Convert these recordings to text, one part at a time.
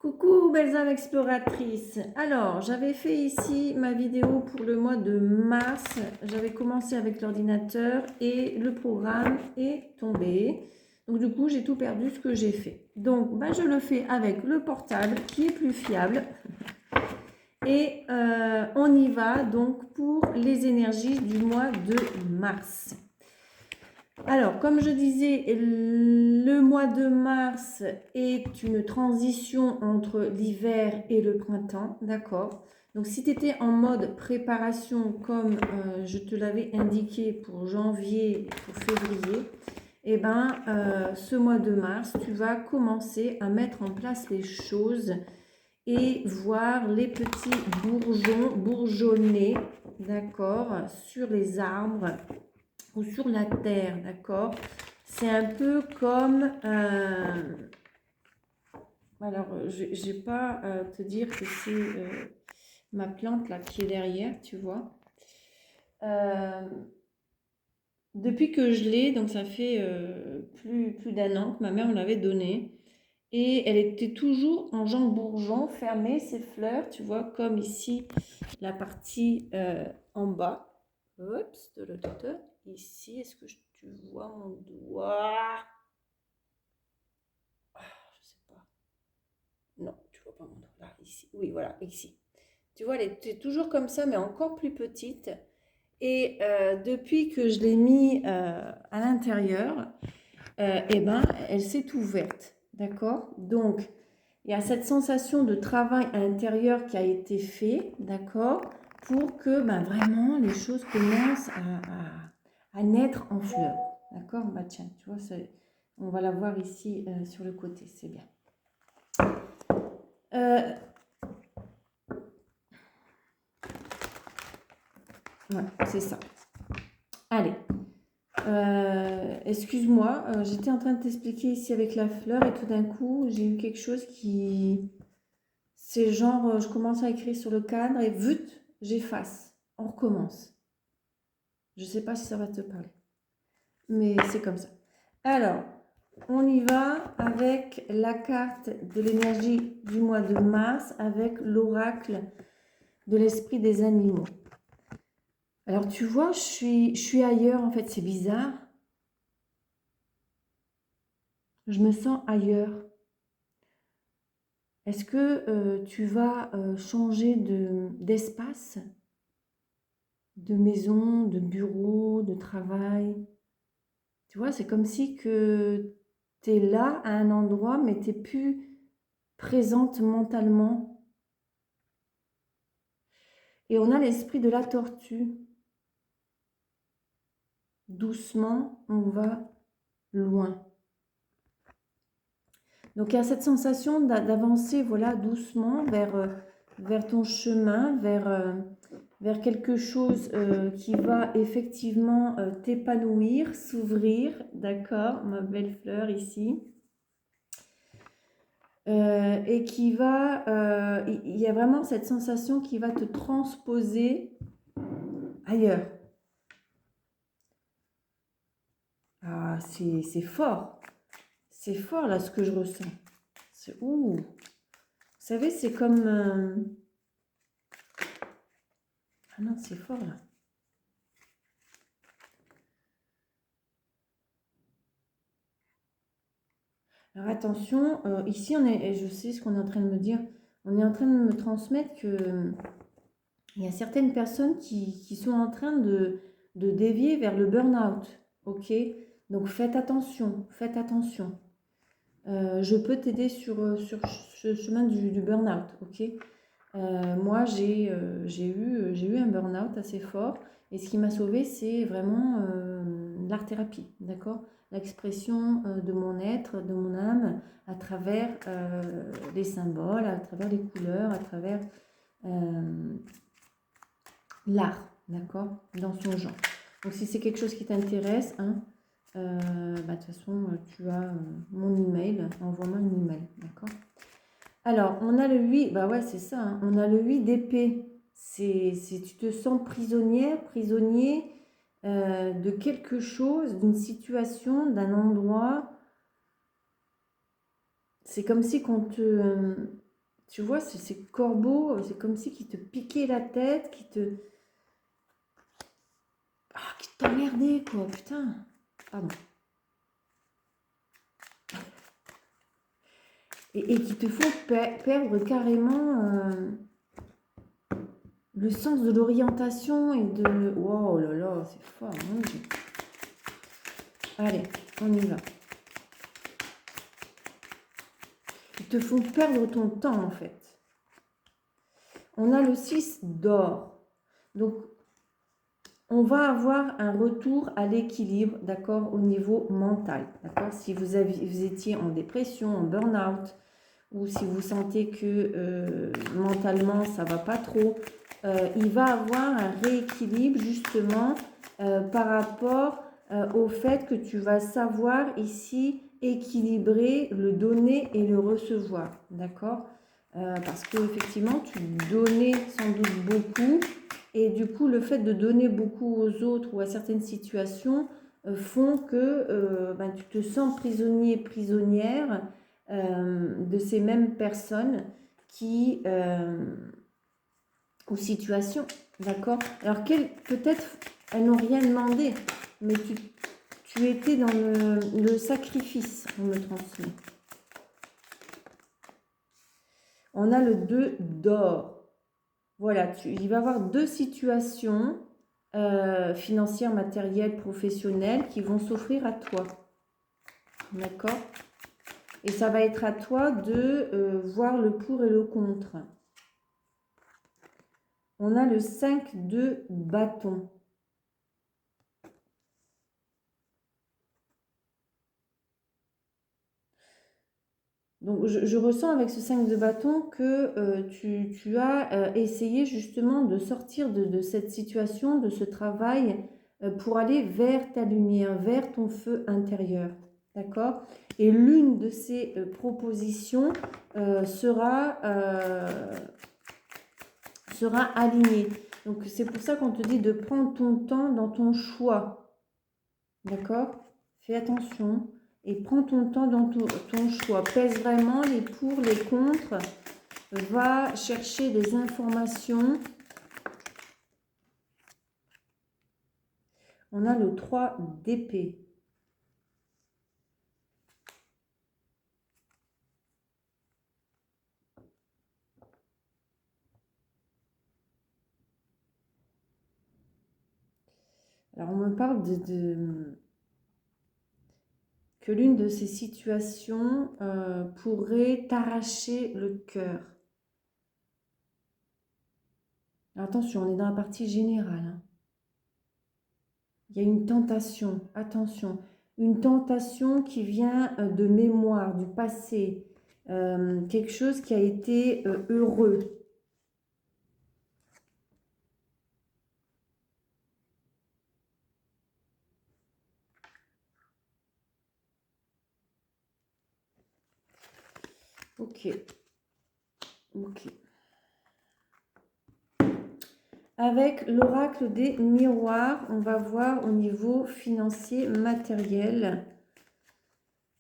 Coucou belles âmes exploratrices. Alors, j'avais fait ici ma vidéo pour le mois de mars. J'avais commencé avec l'ordinateur et le programme est tombé. Donc du coup, j'ai tout perdu ce que j'ai fait. Donc, je le fais avec le portable qui est plus fiable. Et on y va donc pour les énergies du mois de mars. Alors, comme je disais, le mois de mars est une transition entre l'hiver et le printemps, d'accord? Donc, si tu étais en mode préparation, comme je te l'avais indiqué pour janvier et pour février, ce mois de mars, tu vas commencer à mettre en place les choses et voir les petits bourgeons bourgeonner, d'accord, sur les arbres ou sur la terre, d'accord? C'est un peu comme... alors, je ne vais pas te dire que c'est ma plante là qui est derrière, tu vois. Depuis que je l'ai, donc ça fait plus d'un an que ma mère me l'avait donnée. Et elle était toujours en jambes bourgeon, fermée, ses fleurs, tu vois, comme ici, la partie en bas. Oups, ici, est-ce que tu vois mon doigt? Je sais pas. Non, tu vois pas mon doigt. Là, ici. Oui, voilà, ici. Tu vois, elle était toujours comme ça, mais encore plus petite. Et depuis que je l'ai mis à l'intérieur, elle s'est ouverte. D'accord? Donc, il y a cette sensation de travail à l'intérieur qui a été fait, d'accord, pour que vraiment les choses commencent à naître en fleurs. D'accord? Tiens, tu vois, on va la voir ici sur le côté, c'est bien. Ouais, c'est ça. Allez. Excuse-moi, j'étais en train de t'expliquer ici avec la fleur et tout d'un coup, j'ai eu quelque chose qui... C'est genre, je commence à écrire sur le cadre et vut, j'efface. On recommence. Je ne sais pas si ça va te parler, mais c'est comme ça. Alors, on y va avec la carte de l'énergie du mois de mars avec l'oracle de l'esprit des animaux. Alors, tu vois, je suis ailleurs, en fait, c'est bizarre. Je me sens ailleurs. Est-ce que tu vas changer d'espace, de maison, de bureau, de travail? Tu vois, c'est comme si que tu es là à un endroit, mais tu n'es plus présente mentalement. Et on a l'esprit de la tortue. Doucement, on va loin. Donc, il y a cette sensation d'avancer, voilà, doucement vers ton chemin, vers quelque chose qui va effectivement t'épanouir, s'ouvrir, d'accord, ma belle fleur ici. Et qui va, il y a vraiment cette sensation qui va te transposer ailleurs. Ah, c'est fort. C'est fort là ce que je ressens. Ouh. Vous savez, c'est comme... Ah non, c'est fort là. Alors attention, ici, je sais ce qu'on est en train de me dire. On est en train de me transmettre que il y a certaines personnes qui sont en train de dévier vers le burn-out. Ok? Donc faites attention, faites attention. Je peux t'aider sur ce chemin du burn-out. Ok? Moi, j'ai eu un burn-out assez fort. Et ce qui m'a sauvée, c'est vraiment l'art-thérapie, d'accord? L'expression de mon être, de mon âme, à travers les symboles, à travers les couleurs, à travers l'art, d'accord? Dans son genre. Donc, si c'est quelque chose qui t'intéresse, de toute façon, tu as mon email. Envoie-moi un email, d'accord? Alors, on a le 8, ouais, c'est ça, hein. On a le 8 d'épée. Tu te sens prisonnière, prisonnier de quelque chose, d'une situation, d'un endroit. C'est comme si qu'on te... tu vois, ces corbeaux, c'est comme si qui te piquaient la tête, qui t'emmerdaient, quoi, putain. Pardon. Et qui te font perdre carrément le sens de l'orientation et de... Oh là là, c'est fort, mon Dieu. Allez, on y va. Ils te font perdre ton temps, en fait. On a le 6 d'or. Donc, on va avoir un retour à l'équilibre, d'accord, au niveau mental, d'accord. Si vous étiez en dépression, en burn-out, ou si vous sentez que mentalement ça va pas trop, il va avoir un rééquilibre justement par rapport au fait que tu vas savoir ici équilibrer le donner et le recevoir, d'accord. Parce que effectivement tu donnais sans doute beaucoup et du coup le fait de donner beaucoup aux autres ou à certaines situations font que tu te sens prisonnier, prisonnière de ces mêmes personnes qui ou situations, d'accord. Alors peut-être elles n'ont rien demandé, mais tu étais dans le sacrifice, on me transmet. On a le 2 d'or. Voilà, il va y avoir deux situations financières, matérielles, professionnelles qui vont s'offrir à toi. D'accord? Et ça va être à toi de voir le pour et le contre. On a le 5 de bâton. Donc, je ressens avec ce 5 de bâton que tu as essayé justement de sortir de cette situation, de ce travail, pour aller vers ta lumière, vers ton feu intérieur. D'accord? Et l'une de ces propositions sera alignée. Donc, c'est pour ça qu'on te dit de prendre ton temps dans ton choix. D'accord? Fais attention. Et prends ton temps dans ton choix. Pèse vraiment les pour, les contre. Va chercher des informations. On a le 3 d'épée. Alors, on me parle que l'une de ces situations pourrait t'arracher le cœur. Attention, on est dans la partie générale. Hein. Il y a une tentation, attention, une tentation qui vient de mémoire, du passé, quelque chose qui a été heureux. Ok. Ok. Avec l'oracle des miroirs, on va voir au niveau financier, matériel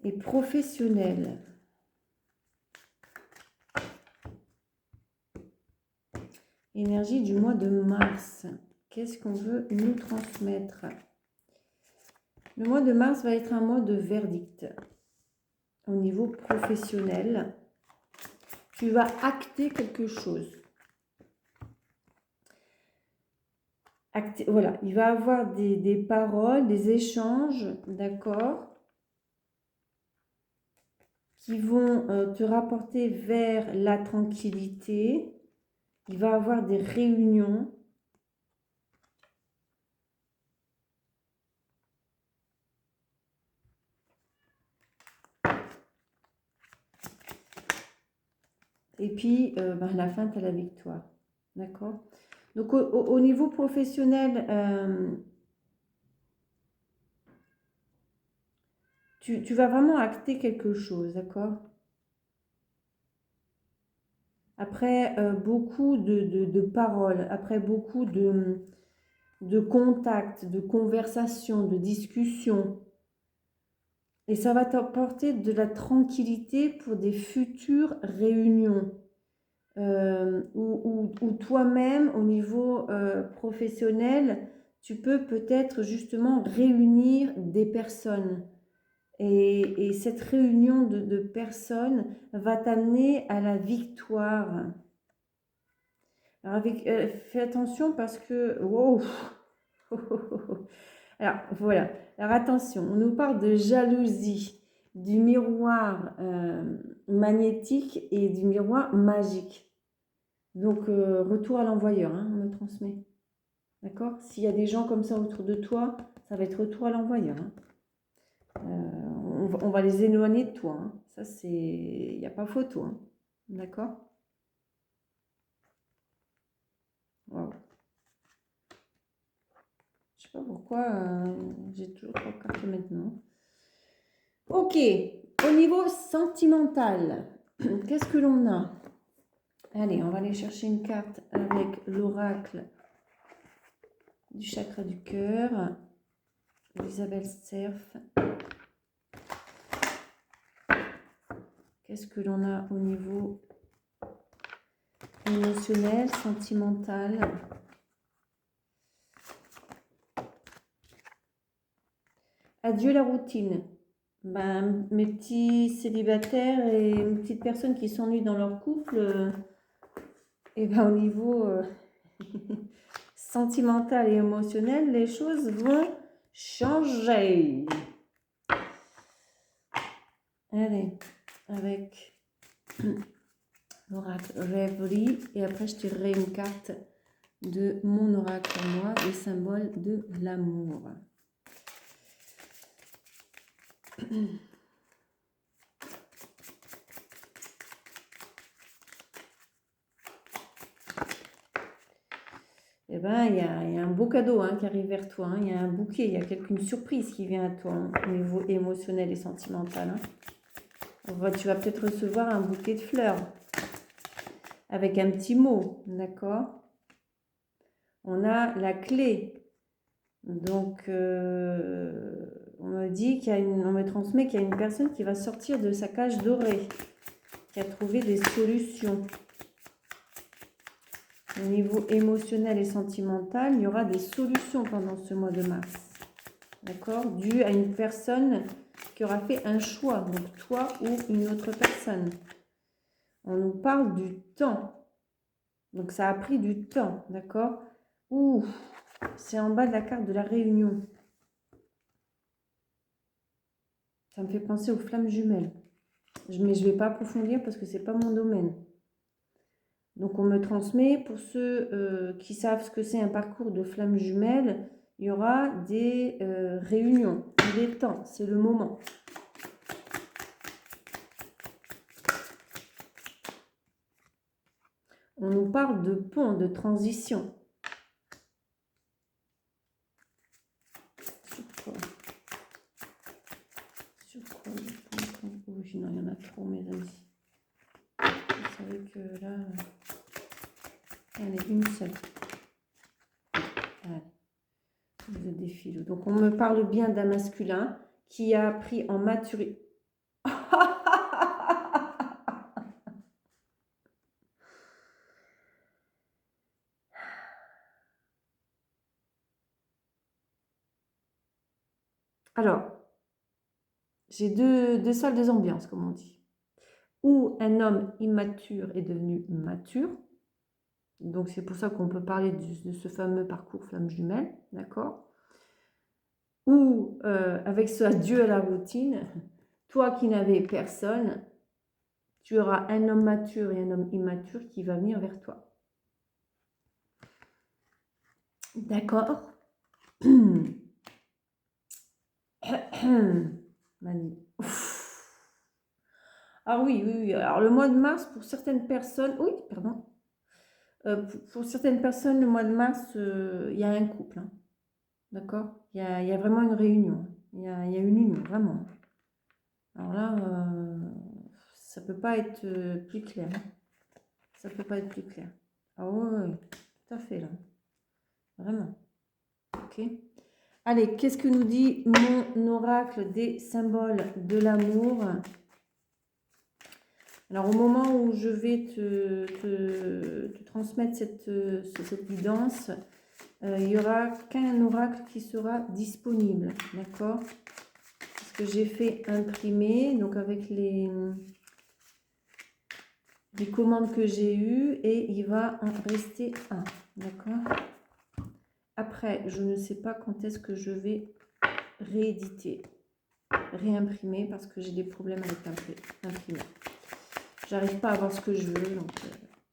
et professionnel. Énergie du mois de mars. Qu'est-ce qu'on veut nous transmettre? Le mois de mars va être un mois de verdict. Au niveau professionnel, tu vas acter quelque chose. Voilà, il va y avoir des paroles, des échanges, d'accord, qui vont te rapporter vers la tranquillité. Il va y avoir des réunions. Et puis, à la fin, tu as la victoire. D'accord? Donc, au niveau professionnel, tu vas vraiment acter quelque chose. D'accord? Après beaucoup de paroles, après beaucoup de contacts, de conversations, de discussions. Et ça va t'apporter de la tranquillité pour des futures réunions. ou toi-même, au niveau professionnel, tu peux peut-être justement réunir des personnes. Et cette réunion de personnes va t'amener à la victoire. Alors fais attention parce que... Wow. Alors voilà. Alors attention, on nous parle de jalousie, du miroir magnétique et du miroir magique. Donc retour à l'envoyeur, hein, on me transmet. D'accord? S'il y a des gens comme ça autour de toi, ça va être retour à l'envoyeur. Hein. On va les éloigner de toi. Hein. Ça, c'est... Il n'y a pas photo. Hein. D'accord? Wow. Je sais pas pourquoi j'ai toujours 3 cartes maintenant. Ok. Au niveau sentimental, qu'est-ce que l'on a? Allez, on va aller chercher une carte avec l'oracle du chakra du cœur. Isabelle Cerf. Qu'est-ce que l'on a au niveau émotionnel, sentimental? Adieu la routine. Ben, mes petits célibataires et mes petites personnes qui s'ennuient dans leur couple, et ben, au niveau sentimental et émotionnel, les choses vont changer. Allez, avec l'oracle rêverie, et après je tirerai une carte de mon oracle à moi, les symboles de l'amour. Eh ben, il y a un beau cadeau hein, qui arrive vers toi. Hein. Il y a un bouquet, il y a une surprise qui vient à toi hein, au niveau émotionnel et sentimental. Hein. Tu vas peut-être recevoir un bouquet de fleurs avec un petit mot, d'accord? On a la clé. Donc, on me dit on me transmet qu'il y a une personne qui va sortir de sa cage dorée, qui a trouvé des solutions. Au niveau émotionnel et sentimental, il y aura des solutions pendant ce mois de mars. D'accord? Dû à une personne qui aura fait un choix, donc toi ou une autre personne. On nous parle du temps. Donc ça a pris du temps, d'accord? Ouh, c'est en bas de la carte de la réunion. Ça me fait penser aux flammes jumelles. Mais je ne vais pas approfondir parce que ce n'est pas mon domaine. Donc on me transmet, pour ceux qui savent ce que c'est un parcours de flammes jumelles, il y aura des réunions, des temps, c'est le moment. On nous parle de pont, de transition. Sur quoi? Sur quoi? Oh, il y en a trop, mes amis. Vous savez que là, elle est une seule. Allez. Vous êtes des filous. Donc, on me parle bien d'un masculin qui a pris en maturité. Alors, j'ai deux salles, deux ambiances, comme on dit. Où un homme immature est devenu mature. Donc, c'est pour ça qu'on peut parler de ce fameux parcours flamme jumelle, d'accord? Ou, avec ce adieu à la routine, toi qui n'avais personne, tu auras un homme mature et un homme immature qui va venir vers toi. D'accord? Ah oui, oui, oui. Alors le mois de mars, pour certaines personnes, oui, pardon. Pour certaines personnes, le mois de mars, il y a un couple. Hein. D'accord? Il y a vraiment une réunion. Il y a une union, vraiment. Alors là, ça peut pas être plus clair. Hein. Ça peut pas être plus clair. Ah oui, tout à fait là. Vraiment. Ok. Allez, qu'est-ce que nous dit mon oracle des symboles de l'amour Alors, au moment où je vais te transmettre cette guidance, il n'y aura qu'un oracle qui sera disponible, d'accord? Parce que j'ai fait imprimer, donc avec les commandes que j'ai eues, et il va en rester un, d'accord? Après, je ne sais pas quand est-ce que je vais rééditer, réimprimer, parce que j'ai des problèmes avec l'imprimer. J'arrive pas à avoir ce que je veux, donc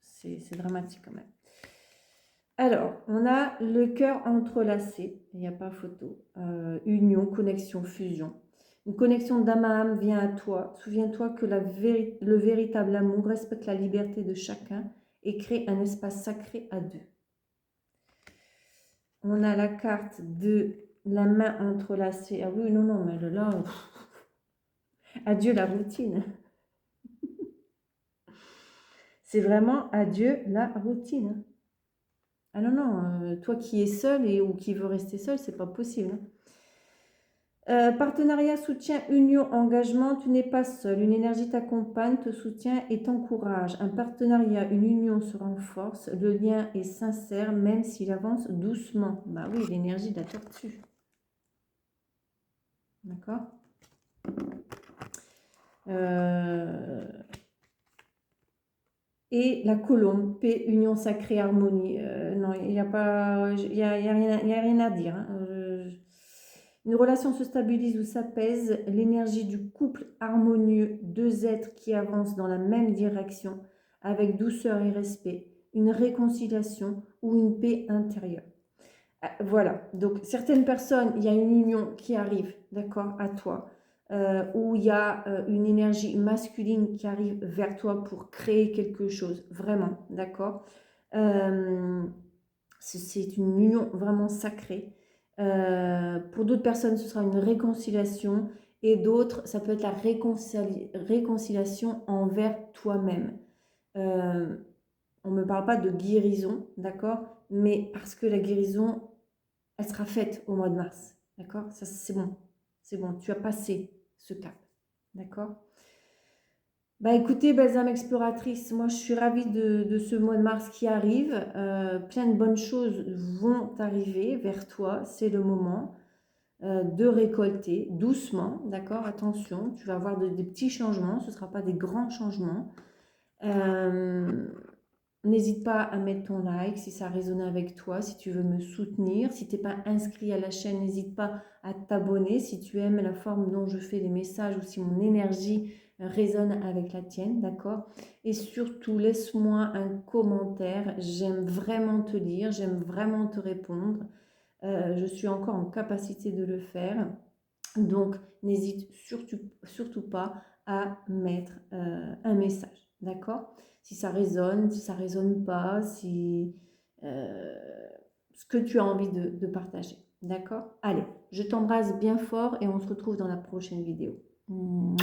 c'est dramatique quand même. Alors, on a le cœur entrelacé, il n'y a pas photo. Union, connexion, fusion. Une connexion d'âme à âme vient à toi. Souviens-toi que le véritable amour respecte la liberté de chacun et crée un espace sacré à deux. On a la carte de la main entrelacée. Ah oui, non, non, mais là, adieu la routine. C'est vraiment adieu la routine. Ah non, non, toi qui es seul ou qui veut rester seul, c'est pas possible. Partenariat, soutien, union, engagement, tu n'es pas seul. Une énergie t'accompagne, te soutient et t'encourage. Un partenariat, une union se renforce. Le lien est sincère, même s'il avance doucement. Bah oui, l'énergie de la tortue. D'accord. Et la colombe, paix, union sacrée, harmonie. Non, il n'y a pas, il y a rien à dire. Hein. Une relation se stabilise ou s'apaise. L'énergie du couple harmonieux, deux êtres qui avancent dans la même direction, avec douceur et respect. Une réconciliation ou une paix intérieure. Voilà. Donc, certaines personnes, il y a une union qui arrive, d'accord, à toi. Où il y a une énergie masculine qui arrive vers toi pour créer quelque chose, vraiment, d'accord. C'est une union vraiment sacrée. Pour d'autres personnes, ce sera une réconciliation, et d'autres, ça peut être la réconciliation envers toi-même. On ne me parle pas de guérison, d'accord, mais parce que la guérison, elle sera faite au mois de mars, d'accord. Ça, c'est bon, tu as passé ce cap, d'accord. Bah écoutez, belles âmes exploratrices, moi je suis ravie de ce mois de mars qui arrive. Plein de bonnes choses vont arriver vers toi, c'est le moment de récolter doucement, d'accord. Attention, tu vas avoir des petits changements, ce ne sera pas des grands changements. N'hésite pas à mettre ton like si ça résonne avec toi, si tu veux me soutenir. Si tu n'es pas inscrit à la chaîne, n'hésite pas à t'abonner si tu aimes la forme dont je fais les messages ou si mon énergie résonne avec la tienne, d'accord. Et surtout, laisse-moi un commentaire. J'aime vraiment te lire, j'aime vraiment te répondre. Je suis encore en capacité de le faire. Donc, n'hésite surtout pas à mettre un message, d'accord. Si ça résonne, si ça résonne pas, si ce que tu as envie de partager, d'accord. Allez, je t'embrasse bien fort et on se retrouve dans la prochaine vidéo. Mouah.